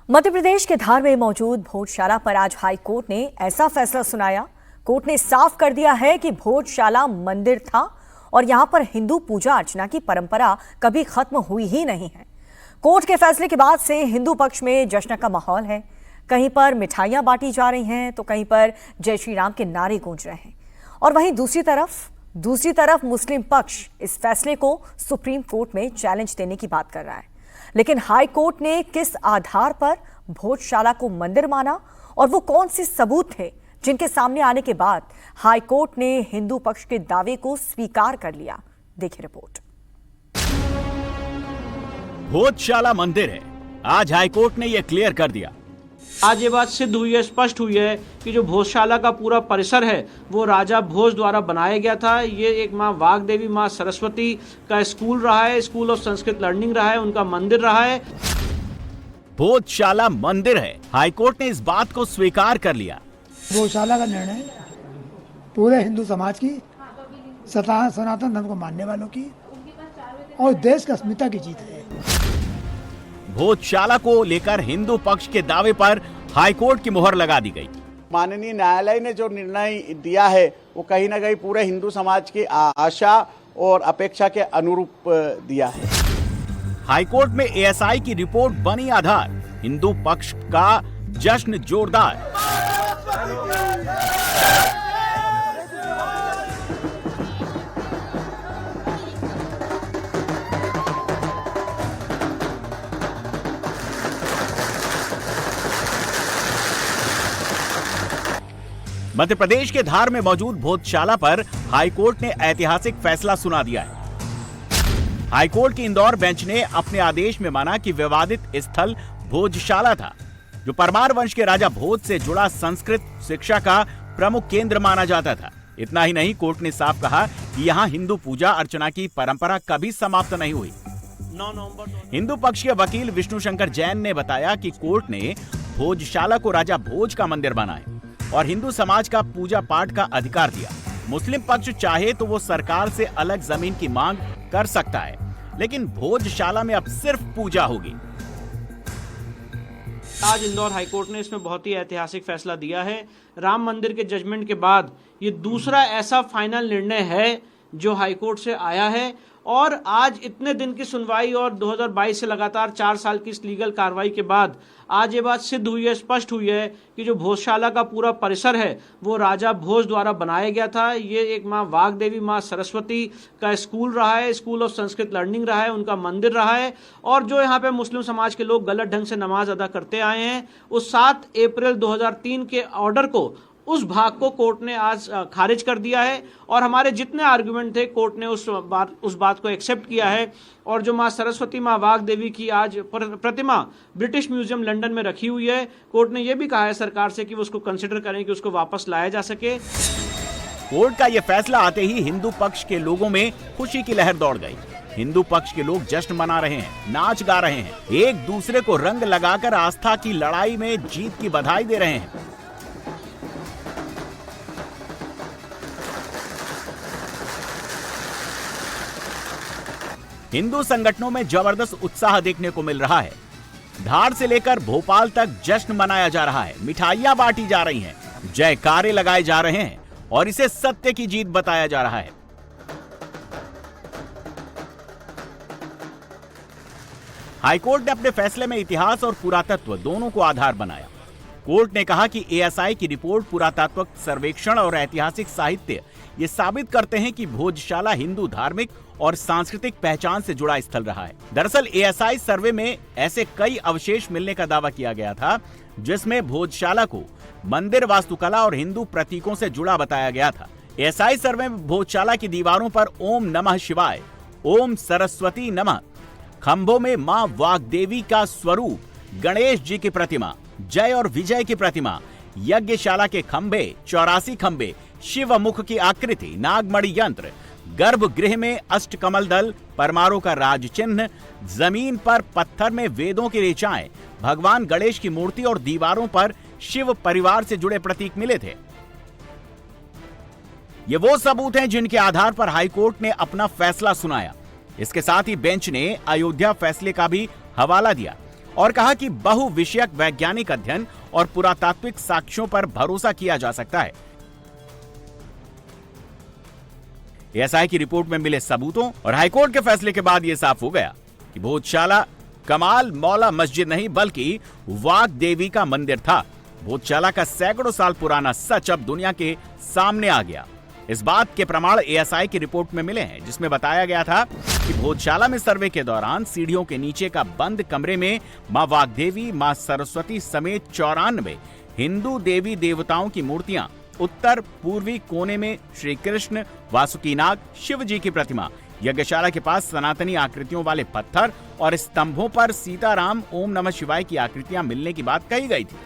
मध्य प्रदेश के धार में मौजूद भोजशाला पर आज हाई कोर्ट ने ऐसा फैसला सुनाया। कोर्ट ने साफ कर दिया है कि भोजशाला मंदिर था और यहां पर हिंदू पूजा अर्चना की परंपरा कभी खत्म हुई ही नहीं है। कोर्ट के फैसले के बाद से हिंदू पक्ष में जश्न का माहौल है। कहीं पर मिठाइयां बांटी जा रही हैं तो कहीं पर जय श्री राम के नारे गूंज रहे हैं। और वहीं दूसरी तरफ मुस्लिम पक्ष इस फैसले को सुप्रीम कोर्ट में चैलेंज देने की बात कर रहा है। लेकिन हाई कोर्ट ने किस आधार पर भोजशाला को मंदिर माना और वो कौन से सबूत थे जिनके सामने आने के बाद हाई कोर्ट ने हिंदू पक्ष के दावे को स्वीकार कर लिया। देखिए रिपोर्ट। भोजशाला मंदिर है, आज हाई कोर्ट ने यह क्लियर कर दिया। आज ये बात सिद्ध हुई है, स्पष्ट हुई है कि जो भोजशाला का पूरा परिसर है वो राजा भोज द्वारा बनाया गया था। ये एक माँ वाग्देवी, माँ सरस्वती का स्कूल रहा है, स्कूल ऑफ संस्कृत लर्निंग रहा है, उनका मंदिर रहा है। भोजशाला मंदिर है, हाईकोर्ट ने इस बात को स्वीकार कर लिया। भोजशाला का निर्णय पूरे हिंदू समाज की, सनातन धर्म को मानने वालों की और देश की अस्मिता की जीत है। भोजशाला को लेकर हिंदू पक्ष के दावे पर हाईकोर्ट की मुहर लगा दी गई। माननीय न्यायालय ने जो निर्णय दिया है वो कहीं ना कहीं पूरे हिंदू समाज की आशा और अपेक्षा के अनुरूप दिया है। हाईकोर्ट में एएसआई की रिपोर्ट बनी आधार, हिंदू पक्ष का जश्न जोरदार। मध्य प्रदेश के धार में मौजूद भोजशाला पर हाईकोर्ट ने ऐतिहासिक फैसला सुना दिया है। हाईकोर्ट की इंदौर बेंच ने अपने आदेश में माना कि विवादित स्थल भोजशाला था, जो परमार वंश के राजा भोज से जुड़ा संस्कृत शिक्षा का प्रमुख केंद्र माना जाता था। इतना ही नहीं, कोर्ट ने साफ कहा कि यहाँ हिंदू पूजा अर्चना की परंपरा कभी समाप्त नहीं हुई। हिंदू पक्ष के वकील विष्णु शंकर जैन ने बताया कि कोर्ट ने भोजशाला को राजा भोज का मंदिर बनाया और हिंदू समाज का पूजा पाठ का अधिकार दिया। मुस्लिम पक्ष चाहे तो वो सरकार से अलग जमीन की मांग कर सकता है, लेकिन भोजशाला में अब सिर्फ पूजा होगी। आज इंदौर हाईकोर्ट ने इसमें बहुत ही ऐतिहासिक फैसला दिया है। राम मंदिर के जजमेंट के बाद ये दूसरा ऐसा फाइनल निर्णय है जो हाईकोर्ट से आया है। और आज इतने दिन की सुनवाई और 2022 से लगातार 4 साल की इस लीगल कार्रवाई के बाद आज ये बात सिद्ध हुई है, स्पष्ट हुई है कि जो भोजशाला का पूरा परिसर है वो राजा भोज द्वारा बनाया गया था। ये एक माँ वाग्देवी, माँ सरस्वती का स्कूल रहा है, स्कूल ऑफ संस्कृत लर्निंग रहा है, उनका मंदिर रहा है। और जो यहाँ पे मुस्लिम समाज के लोग गलत ढंग से नमाज अदा करते आए हैं, उस 7 अप्रैल 2003 के ऑर्डर को, उस भाग को कोर्ट ने आज खारिज कर दिया है। और हमारे जितने आर्गुमेंट थे कोर्ट ने उस बात को एक्सेप्ट किया है। और जो माँ सरस्वती, माँ वाग्देवी की आज प्रतिमा ब्रिटिश म्यूजियम लंदन में रखी हुई है, कोर्ट ने यह भी कहा है सरकार से कि वो उसको कंसिडर करें कि उसको वापस लाया जा सके। कोर्ट का यह फैसला आते ही हिंदू पक्ष के लोगों में खुशी की लहर दौड़ गई। हिंदू पक्ष के लोग जश्न मना रहे हैं, नाच गा रहे हैं, एक दूसरे को रंग लगाकर आस्था की लड़ाई में जीत की बधाई दे रहे हैं। हिंदू संगठनों में जबरदस्त उत्साह देखने को मिल रहा है। धार से लेकर भोपाल तक जश्न मनाया जा रहा है, मिठाइयां बांटी जा रही हैं, जयकारे लगाए जा रहे हैं और इसे सत्य की जीत बताया जा रहा है। हाईकोर्ट ने अपने फैसले में इतिहास और पुरातत्व दोनों को आधार बनाया। कोर्ट ने कहा कि एएसआई की रिपोर्ट, पुरातात्विक सर्वेक्षण और ऐतिहासिक साहित्य ये साबित करते हैं कि भोजशाला हिंदू धार्मिक और सांस्कृतिक पहचान से जुड़ा स्थल रहा है। दरअसल एएसआई सर्वे में ऐसे कई अवशेष मिलने का दावा किया गया था जिसमें भोजशाला को मंदिर, वास्तुकला और हिंदू प्रतीकों से जुड़ा बताया गया था। एएसआई सर्वे में भोजशाला की दीवारों पर ओम नमः शिवाय, ओम सरस्वती नमः, खंभों में मां वाग्देवी का स्वरूप, गणेश जी की प्रतिमा, जय और विजय की प्रतिमा, यज्ञशाला के खंभे, 84 खंभे, शिव मुख की आकृति, नागमणि यंत्र, गर्भगृह में अष्टकमल दल, परमारों का राज चिन्ह, जमीन पर पत्थर में वेदों की ऋचाएं, भगवान गणेश की मूर्ति और दीवारों पर शिव परिवार से जुड़े प्रतीक मिले थे। ये वो सबूत हैं जिनके आधार पर हाईकोर्ट ने अपना फैसला सुनाया। इसके साथ ही बेंच ने अयोध्या फैसले का भी हवाला दिया और कहा कि बहुविषयक वैज्ञानिक अध्ययन और पुरातात्विक साक्ष्यों पर भरोसा किया जा सकता है। एएसआई की रिपोर्ट में मिले सबूतों और हाईकोर्ट के फैसले के बाद यह साफ हो गया कि भोजशाला कमाल मौला मस्जिद नहीं बल्कि वाग देवी का मंदिर था। भोजशाला का सैकड़ों साल पुराना सच अब दुनिया के सामने आ गया। इस बात के प्रमाण एएसआई की रिपोर्ट में मिले हैं, जिसमें बताया गया था कि भोजशाला में सर्वे के दौरान सीढ़ियों के नीचे का बंद कमरे में मां वाग्देवी, मां सरस्वती समेत 94 हिंदू देवी देवताओं की मूर्तियां, उत्तर पूर्वी कोने में श्री कृष्ण, वासुकीनाग, शिव जी की प्रतिमा, यज्ञशाला के पास सनातनी आकृतियों वाले पत्थर और स्तंभों पर सीताराम, ओम नमः शिवाय की आकृतियां मिलने की बात कही गई थी।